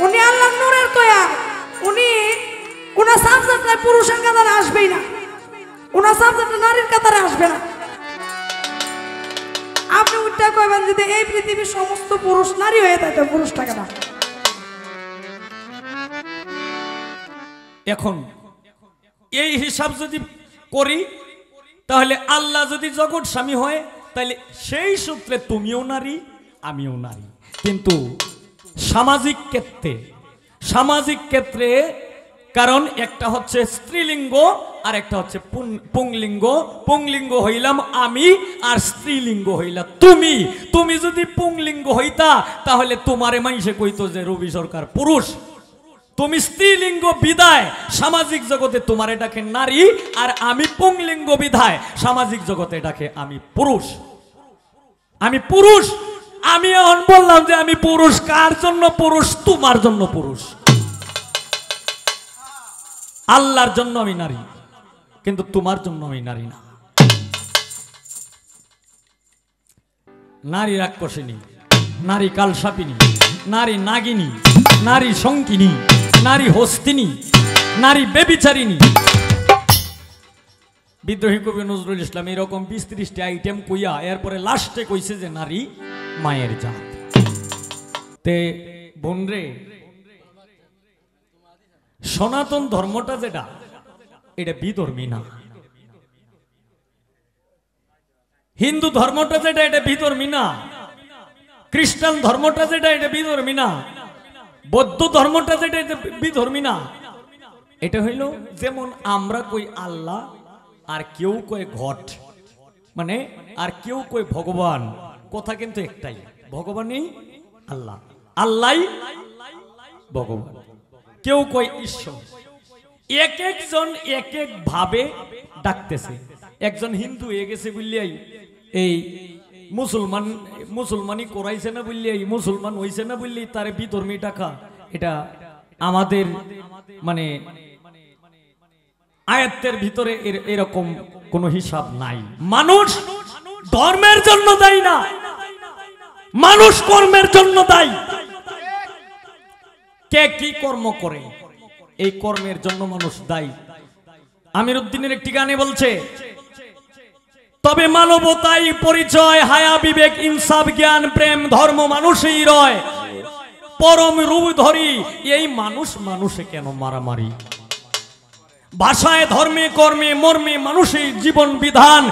উনি আল্লাহর নূরের তৈয়ার, উনি ওনার সাবজেক্টে পুরুষের কাতারে আসবেই না, ওনার সাবজেক্টে নারীর কাতারে আসবে না। আপনি উঠটা কইবেন যদি এই পৃথিবীর সমস্ত পুরুষ নারী হয়ে থাকে, পুরুষটাকে না। এখন এই হিসাব যদি করি তাহলে আল্লাহ যদি জগৎ স্বামী হয় তাহলে সেই সূত্রে তুমিও নারী আমিও নারী। কিন্তু সামাজিক ক্ষেত্রে কারণ একটা হচ্ছে স্ত্রীলিঙ্গ আর একটা হচ্ছে পুংলিঙ্গ। পুংলিঙ্গ হইলাম আমি আর স্ত্রীলিঙ্গ হইলা তুমি। তুমি যদি পুংলিঙ্গ হইতা তাহলে তোমারে মাইসে কইতো যে রবি সরকার পুরুষ। তুমি স্ত্রীলিঙ্গ বিধায় সামাজিক জগতে তোমারে ডাকে নারী, আর আমি পুংলিঙ্গ বিধায় সামাজিক জগতে ডাকে আমি পুরুষ। আমি পুরুষ। আমি এখন বললাম যে আমি পুরুষ। কার জন্য পুরুষ? তোমার জন্য পুরুষ। আল্লাহর জন্য আমি নারী, কিন্তু তোমার জন্য আমি নারী না। নারী রাক্ষসিনী, নারী কালসাপিনী, নারী নাগিনী, নারী শঙ্কিনী, নারী হস্তিনী, নারী বেবিচারিণী। বিদ্রোহী কবি নজরুল ইসলাম এরকম ২০-৩০টি আইটেম কইয়া এরপরে লাস্টে কইছে যে নারী মায়ের জাত। তে বোনরে, সনাতন ধর্মটা যেটা এটা বিধর্মী না। হিন্দু ধর্মটা যেটা এটা বিধর্মী না। খ্রিস্টান ধর্মটা যেটা এটা বিধর্মী না। বৌদ্ধ ধর্মটা যেটা এটা বিধর্মী না। এটা হইল যেমন আমরা কই আল্লাহ আর কেউ কয় ঘট, মানে আর কেউ কয় ভগবান। কথা কিন্তু একটাই, ভগবানই আল্লাহ, আল্লাহ ভগবান। কেউ কয় ঈশ্বর। এক একজন এক এক ভাবে ডাকতেছে। একজন হিন্দু হয়ে গেছে বললিয়াই এই মুসলমানি করাইছে না বললিয়াই, মুসলমান হইছে না বললি তারে বিধর্মী ডাকা, এটা আমাদের মানে আয়াতের ভিতরে এরকম কোন হিসাব নাই। মানুষ ধর্মের জন্য দায়ী না, মানুষ কর্মের জন্য দায়ী। কে কি কর্ম করে এই কর্মের জন্য মানুষ দায়ী। আমির উদ্দিনের একটি গানে বলছে, তবে মানবতাই পরিচয়, হায়া বিবেক ইনসাফ জ্ঞান প্রেম ধর্ম মানুষই রয়, পরম রূপ ধরি এই মানুষ মানুষে কেন মারামারি। ভাষায় ধর্মে কর্মে মর্মে মানুষের জীবন বিধান,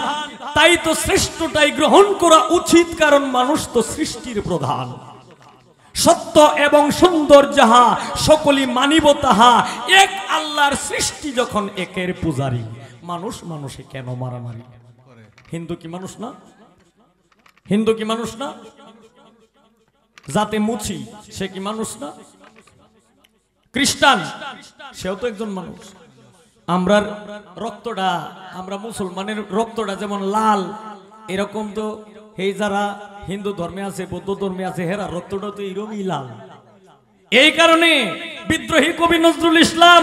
তাই তো শ্রেষ্ঠটাই গ্রহণ করা উচিত, কারণ মানুষ তো সৃষ্টির প্রধান। সত্য এবং সুন্দর যাহা সকলই মানিব তাহা, এক আল্লাহর সৃষ্টি যখন একের পূজারী, মানুষ মানুষে কেন মারামারি। হিন্দু কি মানুষ না? হিন্দু কি মানুষ না? যাতে মুছি সে কি মানুষ না? খ্রিস্টান সেও তো একজন মানুষ। আমরার রক্তটা, আমরা মুসলমানের রক্তটা যেমন লাল, এরকম তো এই যারা হিন্দু ধর্মে আছে বৌদ্ধ ধর্মে আছে হেরা রক্তটা তো এরকমই লাল। এই কারণে বিদ্রোহী কবি নজরুল ইসলাম,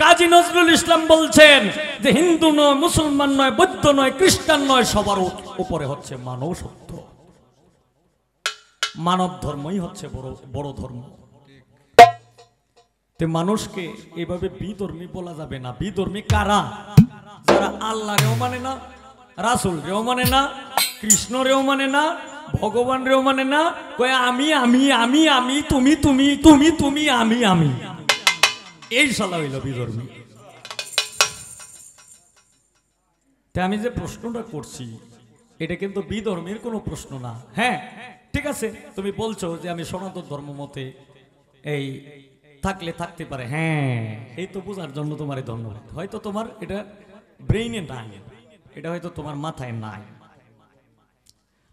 কাজী নজরুল ইসলাম বলছেন যে হিন্দু নয়, মুসলমান নয়, বৌদ্ধ নয়, খ্রিস্টান নয়, সবার উপরে হচ্ছে মানব সত্য। মানব ধর্মই হচ্ছে বড় ধর্ম। মানুষকে এভাবে বিধর্মী বলা যাবে না। বিধর্মী কারা? যারা আল্লাহ রেও মানে না, রাসূল রেও মানে না, কৃষ্ণ রেও মানে না, ভগবান রেও মানে না, কয় আমি আমি আমি আমি, তুমি তুমি তুমি তুমি, আমি আমি, এই শালা হইল বিধর্মী। তা আমি যে প্রশ্নটা করছি এটা কিন্তু বিধর্মীর কোনো প্রশ্ন না। হ্যাঁ ঠিক আছে, তুমি বলছো যে আমি সনাতন ধর্ম মতে এই থাকলে থাকতে পারে, হ্যাঁ এই তো বোঝার জন্য তোমার ধন্যবাদ। হয়তো তোমার এটা ব্রেইনে নাই, এটা হয়তো তোমার মাথায় নাই।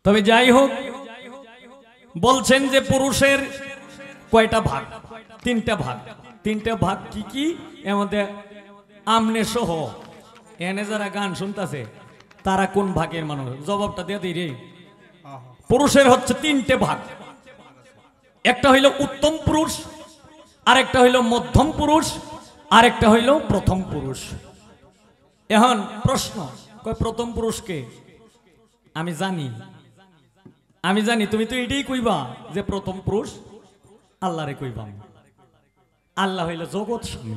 তবে যাই হোক, বলছেন যে পুরুষের কয়টা ভাগ? তিনটা ভাগ। তিনটা ভাগ কি কি? আমাদের আমনে সহ এনে যারা গান শুনতেছে তারা কোন ভাগের মানুষ, জবাবটা দিয়ে দিই রে। পুরুষের হচ্ছে তিনটে ভাগ। একটা হইল উত্তম পুরুষ, আরেকটা হইল মধ্যম পুরুষ, আরেকটা হইল প্রথম পুরুষ। এখন প্রশ্ন, কয় প্রথম পুরুষকে? আমি জানি তুমি তো এটাই কইবা যে প্রথম পুরুষ আল্লাহরে কইবা। আল্লাহ হইল জগৎ স্বামী।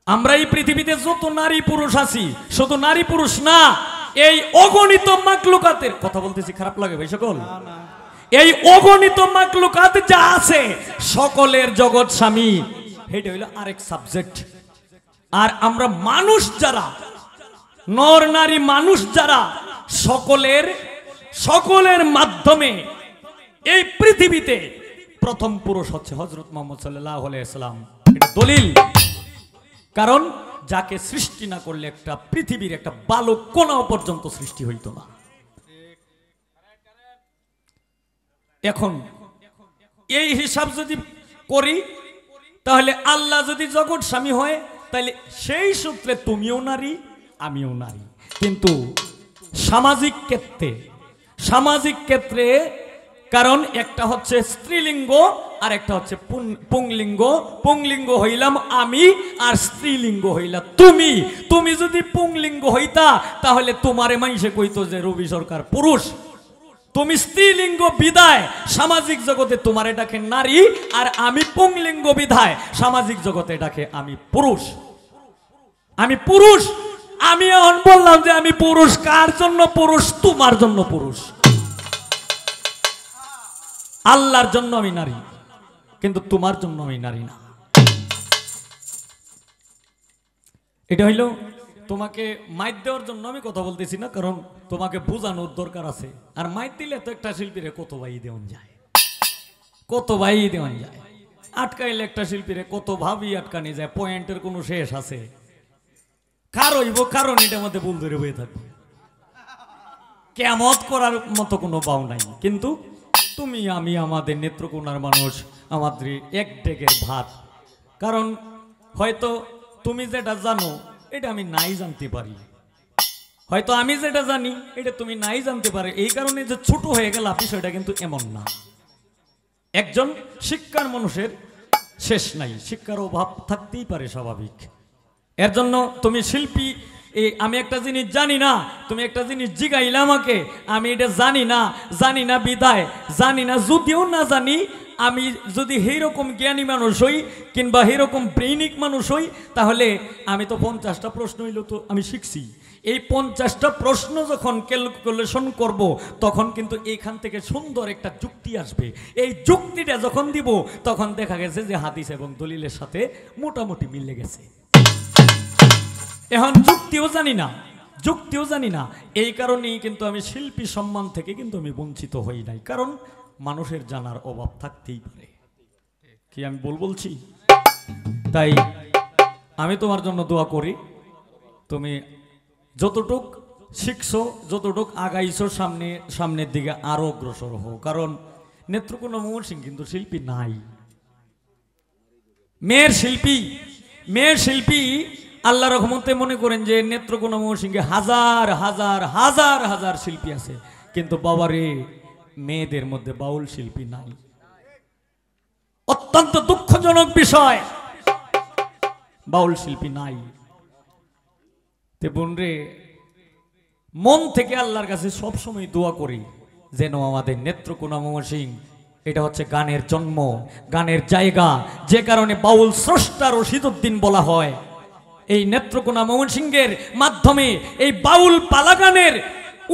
আমরা এই পৃথিবীতে যত নারী পুরুষ আছি, শুধু নারী পুরুষ না, এই অগণিত মাকলুকাতের কথা বলতেছি, খারাপ লাগে ভাই সকল, এই অগণিত মাকলুকাত যা আছে সকলের জগৎ স্বামী, এটা হইল আরেক সাবজেক্ট। আর আমরা মানুষ যারা, নর নারী মানুষ যারা, সকলের মাধ্যমে এই পৃথিবীতে প্রথম পুরুষ হচ্ছে হযরত মুহাম্মদ সাল্লাল্লাহু আলাইহি ওয়াসাল্লাম। এটা দলিল। কারণ যাকে সৃষ্টি না করলে একটা পৃথিবীর একটা বালক কোনাও পর্যন্ত সৃষ্টি হইত না। এখন এই হিসাব যদি করি, তাহলে আল্লাহ যদি জগৎ স্বামী হয়, তাহলে সেই সূত্রে তুমিও নারী আমিও নারী। কিন্তু সামাজিক ক্ষেত্রে কারণ একটা হচ্ছে স্ত্রীলিঙ্গ আর একটা হচ্ছে পুংলিঙ্গ। পুংলিঙ্গ হইলাম আমি আর স্ত্রীলিঙ্গ হইলা তুমি। তুমি যদি পুংলিঙ্গ হইতা তাহলে তোমারে মাইসে কইতো যে রবি সরকার পুরুষ। তুমি স্ত্রীলিঙ্গ বিধায় সামাজিক জগতে তোমারে ডাকে নারী, আর আমি পুংলিঙ্গ বিধায় সামাজিক জগতে ডাকে আমি পুরুষ। আমি পুরুষ। আমি এখন বললাম যে আমি পুরুষ। কার জন্য পুরুষ? তোমার জন্য পুরুষ। আল্লাহর জন্য আমি নারী, কিন্তু তোমার জন্য আমি নারী না। এটা হইল তোমাকে মাইক দেওয়ার জন্য আমি কথা বলতেছি না, কারণ তোমাকে বোঝানোর দরকার আছে। আর মাইক দিলে তো একটা শিল্পীরে কত ভাই দেওয়ান যায়, কত ভাই দেওয়ান যায়। আটকাইলে একটা শিল্পীরে কত ভাবি আটকানি যায়, পয়েন্টের কোনো শেষ আছে? কারণ এটার মধ্যে ভুল ধরে হয়ে থাকবে, কেমত করার মতো কোনো বাউ নাই। কিন্তু তুমি আমি আমাদের নেত্রকোনার মানুষ, আমাদের এক ডেকের ভাত। কারণ হয়তো তুমি যেটা জানো এটা আমি নাই জানতে পারি, হয়তো আমি যেটা জানি এটা তুমি নাই জানতে পারে। এই কারণে যে ছোট হয়ে গেল বিষয়টা কিন্তু এমন না। একজন শিক্ষার মানুষের শেষ নাই, শিক্ষার অভাব থাকতেই পারে, স্বাভাবিক। এর জন্য তুমি শিল্পী, আমি একটা জিনিস জানি না, তুমি একটা জিনিস জিগাইলে আমাকে, আমি এটা জানি না বিদায় জানি না। যদিও না জানি, আমি যদি সেইরকম জ্ঞানী মানুষ হই কিংবা সেইরকম ব্রেইনিক মানুষ হই, তাহলে আমি তো 50টা প্রশ্ন হইল তো আমি শিখছি। এই 50টা প্রশ্ন যখন ক্যালকুলেশন করব, তখন কিন্তু এইখান থেকে সুন্দর একটা যুক্তি আসবে। এই যুক্তিটা যখন দিব, তখন দেখা গেছে যে হাদিস এবং দলিলের সাথে মোটামুটি মিলে গেছে। এখন যুক্তিও জানি না, এই কারণেই কিন্তু আমি শিল্পী সম্মান থেকে কিন্তু আমি বঞ্চিত হই নাই। কারণ মানুষের জানার অভাব থাকতেই পারে, কি আমি বলছি। তাই আমি তোমার জন্য দোয়া করি, তুমি যতটুক শিখছো, যতটুক আগাইছো, সামনের দিকে আরো অগ্রসর হও। কারণ নেত্রকোনা ময়মনসিংহ কিন্তু শিল্পী নাই, মেয়ের শিল্পী আল্লাহ রহমতে মনে করেন যে নেত্রকোনা ময়মনসিংহে হাজার হাজার হাজার হাজার শিল্পী আছে, কিন্তু বাবারে মেয়েদের মধ্যে বাউল শিল্পী নাই। অত্যন্ত দুঃখজনক বিষয়, বাউল শিল্পী নাই। তে বোনরে, মন থেকে আল্লাহর কাছে সবসময় দোয়া করি যেন আমাদের নেত্রকোনা ময়মনসিংহ, এটা হচ্ছে গানের জন্ম, গানের জায়গা, যে কারণে বাউল স্রষ্টা রশিদউদ্দিন বলা হয়। এই নেত্রকোনা ময়মনসিংহের মাধ্যমে এই বাউল পালাগানের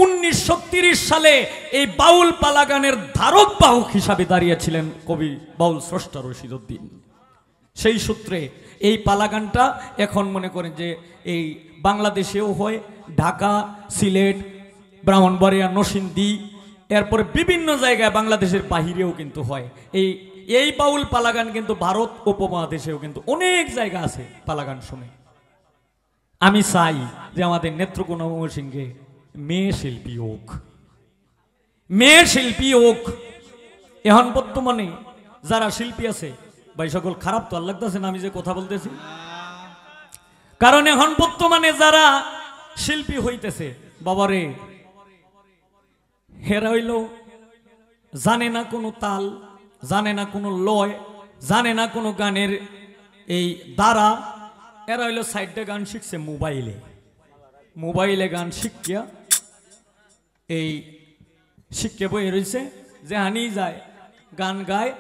1930 সালে এই বাউল পালাগানের ধারক বাহক হিসাবে দাঁড়িয়েছিলেন কবি বাউল স্রষ্টা রশিদউদ্দিন। সেই সূত্রে এই পালাগানটা এখন মনে করেন যে এই বাংলাদেশেও হয়, ঢাকা, সিলেট, ব্রাহ্মণবাড়িয়া, নরসিংদী, এরপরে বিভিন্ন জায়গায় বাংলাদেশের বাহিরেও কিন্তু হয়। এই বাউল পালাগান কিন্তু ভারত উপমহাদেশেও কিন্তু অনেক জায়গা আছে পালাগান শুনে। আমি চাই যে আমাদের নেত্রকোনা ময়মনসিংহে মেয়ে শিল্পী হোক। এখন বর্তমানে যারা শিল্পী আছে ভাই সকল, খারাপ তো আর লাগতেছে না আমি যে কথা বলতেছি? কারণ এখন বর্তমানে যারা শিল্পী হইতেছে, বাবারে, হেরা হইল জানে না কোনো তাল, জানে না কোনো লয়, জানে না কোনো গানের এই দ্বারা। এরা হইলো সাইডে গান শিখছে মোবাইলে গান শিখিয়া এই শিখে বই রয়েছে, যে হানি যায় গান গায়,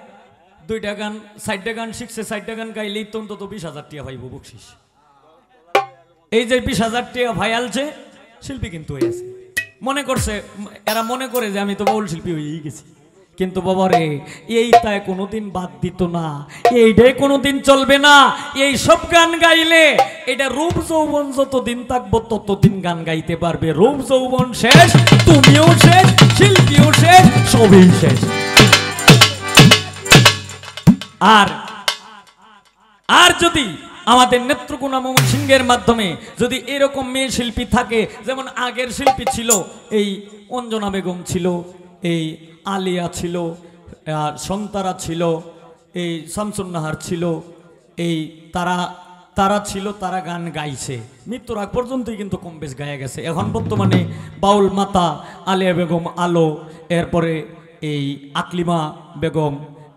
2টা গান 4টা গান শিখছে, 4টা গান গাইলেই তো অন্তত 20,000 টাকা পাইব বকশিস। এই যে 20,000 টাকা ভাইয়ালছে শিল্পী কিন্তু হয়েছে, মনে করছে, এরা মনে করে যে আমি তো বাউল শিল্পী হয়েই গেছি। কিন্তু বাবা রে, এইটাই কোনোদিন বাদ দিত না, এইটাই কোনোদিন চলবে না। এই সব গান গাইলে এটা রূপ যৌবন যতদিন থাকবো ততদিন গান গাইতে পারবে। রূপ যৌবন শেষ, তুমিও শেষ, শিল্পীও শেষ, সবই শেষ। আর যদি আমাদের নেত্রকোনা ময়মনসিংহের মাধ্যমে যদি এরকম মেয়ে শিল্পী থাকে, যেমন আগের শিল্পী ছিল এই অঞ্জনা বেগম ছিল, এই আলিয়া ছিল, সন্তারা ছিল, এই শামসুন নাহার ছিল, এই তারা ছিল, তারা গান গাইছে মৃত্যুর আগ পর্যন্তই কিন্তু কম বেশ গায়ে গেছে। এখন বর্তমানে বাউল মাতা আলিয়া বেগম আলো, এরপরে এই আকলিমা বেগম,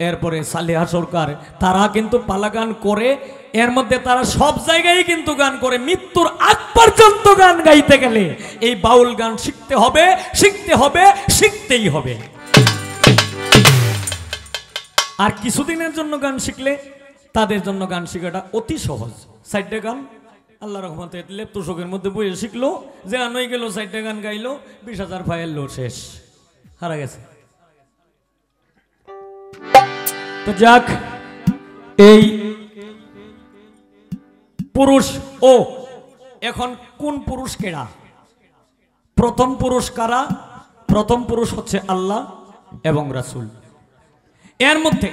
এরপরে সালেহা সরকার, তারা কিন্তু পালা গান করে। এর মধ্যে তারা সব জায়গায় কিন্তু গান করে। মৃত্যুর আগ পর্যন্ত গান গাইতে গেলে এই বাউল গান শিখতে হবে, শিখতে হবে, শিখতেই হবে। আর কিছুদিনের জন্য গান শিখলে তাদের জন্য গান শেখাটা অতি সহজ। 4টা গান আল্লাহ রহমতে লেপ্তশোকের মধ্যে বইয়ে শিখলো, যে আনই গেল 4টা গান গাইলো, 20,000 ফাইল শেষ, হারা গেছে। তো যাক, এই পুরুষ ও এখন কোন পুরুষ কেডা? প্রথম পুরুষ কারা? প্রথম পুরুষ হচ্ছে আল্লাহ এবং রাসূল। এর মধ্যে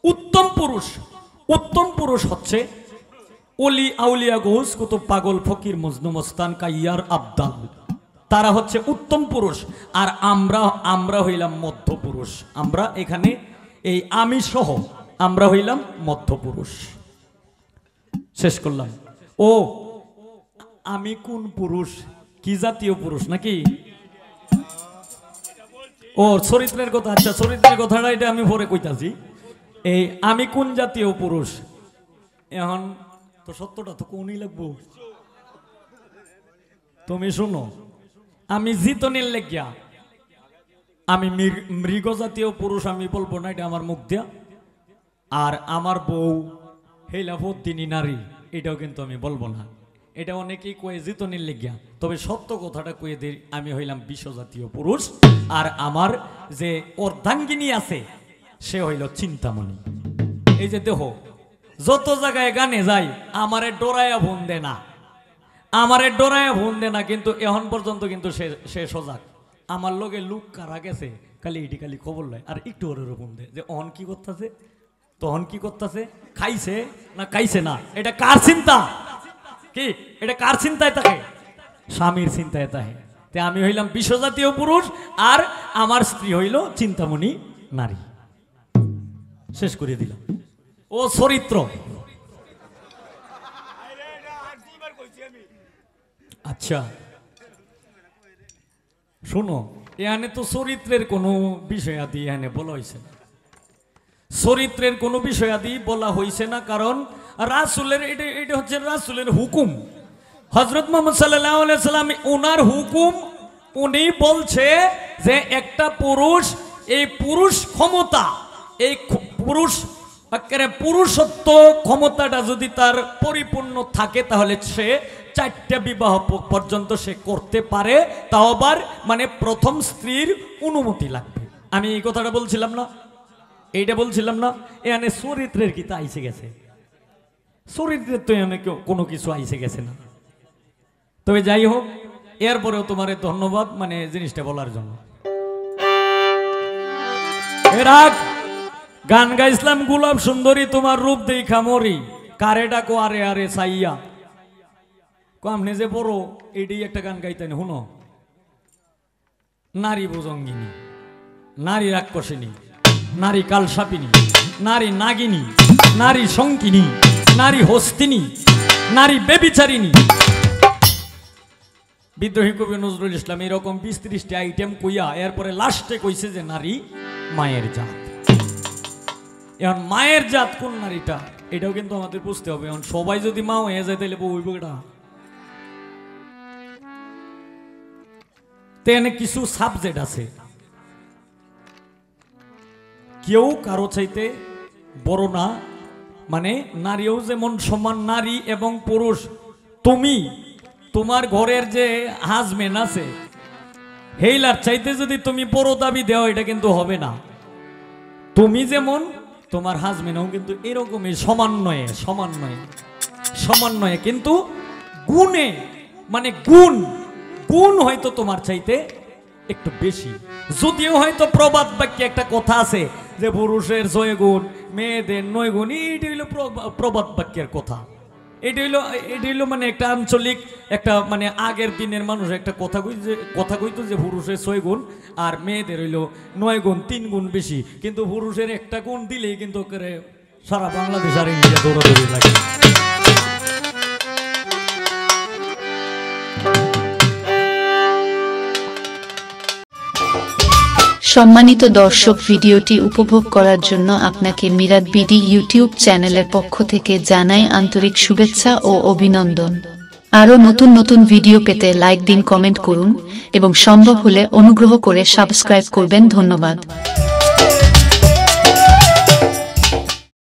উত্তম পুরুষ হচ্ছে ওলি আউলিয়া গৌস কুতুব পাগল ফকির মজনু মস্তান কাইয়ার আবদাল, তারা হচ্ছে উত্তম পুরুষ। আর আমরা হইলাম মধ্য পুরুষ। আমরা এখানে এই আমি সহ আমরা হইলাম মধ্য পুরুষ। শেষ করলাম। ও আমি কোন পুরুষ? কি জাতীয় পুরুষ নাকি? ও চরিত্রের কথা। আচ্ছা, চরিত্রের কথাটা এটা আমি পরে কইতাছি। এই আমি কোন জাতীয় পুরুষ, এখন তো সত্যটা তো কোনই লাগবো। তুমি শুনো, আমি জিতনের লেগিয়া আমি মৃগ জাতীয় পুরুষ আমি বলবো না, এটা আমার মুখ দিয়া। আর আমার বউ হেলাফদ্দিনী নারী, এটাও কিন্তু আমি বলবো না। এটা অনেকেই কয়ে জিতনের লেগিয়া, তবে সত্য কথাটা কয়ে দিই, আমি হইলাম বিশ্বজাতীয় পুরুষ। আর আমার যে অর্ধাঙ্গিনী আছে সে হইল চিন্তামণি। এই যে দেহ যত জায়গায় গানে যাই আমারে ডোরায়া ফোন দে না, আমারে ডোরায়া ফোন দে না, কিন্তু এখন পর্যন্ত কিন্তু সে সজাগ। আমার লগে লুক কারা গেছে খালি এটি খালি খবর লয়, আর একটু ওর ফোন দে যে অহন কি করতেছে, তখন কি করতেছে, খাইছে না খাইছে না, এটা কার চিন্তা? কি এটা কার চিন্তায় থাকে? স্বামীর চিন্তায় থাকে। তে আমি হইলাম বিশ্বজাতীয় পুরুষ, আর আমার স্ত্রী হইল চিন্তামণি নারী। শেষ করে দিলাম। ও চরিত্র। আচ্ছা শোনো, এখানে তো চরিত্রের কোনো বিষয়াদি এখানে বলা হয়েছে না, চরিত্রের কোনো বিষয়াদি বলা হয়েছে না, কারণ রাসূলের এটা হচ্ছে রাসূলের হুকুম। হযরত মুহাম্মদ সাল্লাল্লাহু আলাইহি সাল্লাম ওনার হুকুম, উনি বলছে যে একটা পুরুষ, এই পুরুষ ক্ষমতা, এই পুরুষত্ব ক্ষমতাটা যদি তার পরিপূর্ণ থাকে তাহলে সে 4টা বিবাহ পর্যন্ত সে করতে পারে, তাও আবার মানে প্রথম স্ত্রীর অনুমতি লাগবে। আমি এই কথাটা বলছিলাম না, এইটা বলছিলাম না। এখানে চরিত্রের কি তা আইসে গেছে? চরিত্রের তো এখানে কোনো কিছু আইসে গেছে না। তবে যাই হোক, এরপরেও তোমার ধন্যবাদ মানে জিনিসটা বলার জন্য। গান গাইছিলাম গোলাপ সুন্দরী তোমার রূপ দেখা মরি, কারে ডাকো আরে আরে সাইয়া। আপনি যে বড় এটি একটা গান গাইতেন, হুনো, নারী ভুজঙ্গিনী, নারী রাক্ষসিনী, নারী কালসাপিনী, নারী নাগিনী, নারী শঙ্কিনী, নারী হস্তিনী, নারী বেবিচারিণী। বিদ্রোহী কবি নজরুল ইসলাম এরকম 20-30টা আইটেম কইয়া এরপরে লাস্টে কইছে যে নারী মায়ের জাত। এখন মায়ের জাত কোন নারীটা এটাও কিন্তু আমাদের বুঝতে হবে। এখন সবাই যদি মা হয়ে যায় তাহলে বইব এটা। তেনে কিছু সাবজেক্ট আছে, কেউ কারো চাইতে বড় না, মানে নারীও যেমন সমান, নারী এবং পুরুষ। তুমি তোমার ঘরের যে হাজবেন্ড আছে হেইলার চাইতে যদি তুমি বড় দাবি দেও এটা কিন্তু হবে না। তুমি যেমন তোমার হাজবেন্ডও কিন্তু এরকমই সমন্বয়ে সমন্বয়ে সমন্বয়ে, কিন্তু গুণে, মানে গুণ গুণ হয়তো তোমার চাইতে একটু বেশি। যদিও হয়তো প্রবাদ বাক্যে একটা কথা আছে যে পুরুষের 6 গুণ মেয়েদের 9 গুণ, এইটা হইলো প্রবাদ বাক্যের কথা। এটা হইলো মানে একটা আঞ্চলিক একটা, মানে আগের দিনের মানুষ একটা কথা কইতো যে পুরুষের 6 গুণ আর মেয়েদের হইলো 9 গুণ, 3 গুণ বেশি। কিন্তু পুরুষের একটা গুণ দিলেই কিন্তু সারা বাংলাদেশ আর ইন্ডিয়া দৌড়াদৌড়ি লাগে। সম্মানিত দর্শক, ভিডিওটি উপভোগ করার জন্য আপনাকে মিরাত বিডি ইউটিউব চ্যানেলের পক্ষ থেকে জানাই আন্তরিক শুভেচ্ছা ও অভিনন্দন। আরও নতুন নতুন ভিডিও পেতে লাইক দিন, কমেন্ট করুন এবং সম্ভব হলে অনুগ্রহ করে সাবস্ক্রাইব করবেন। ধন্যবাদ।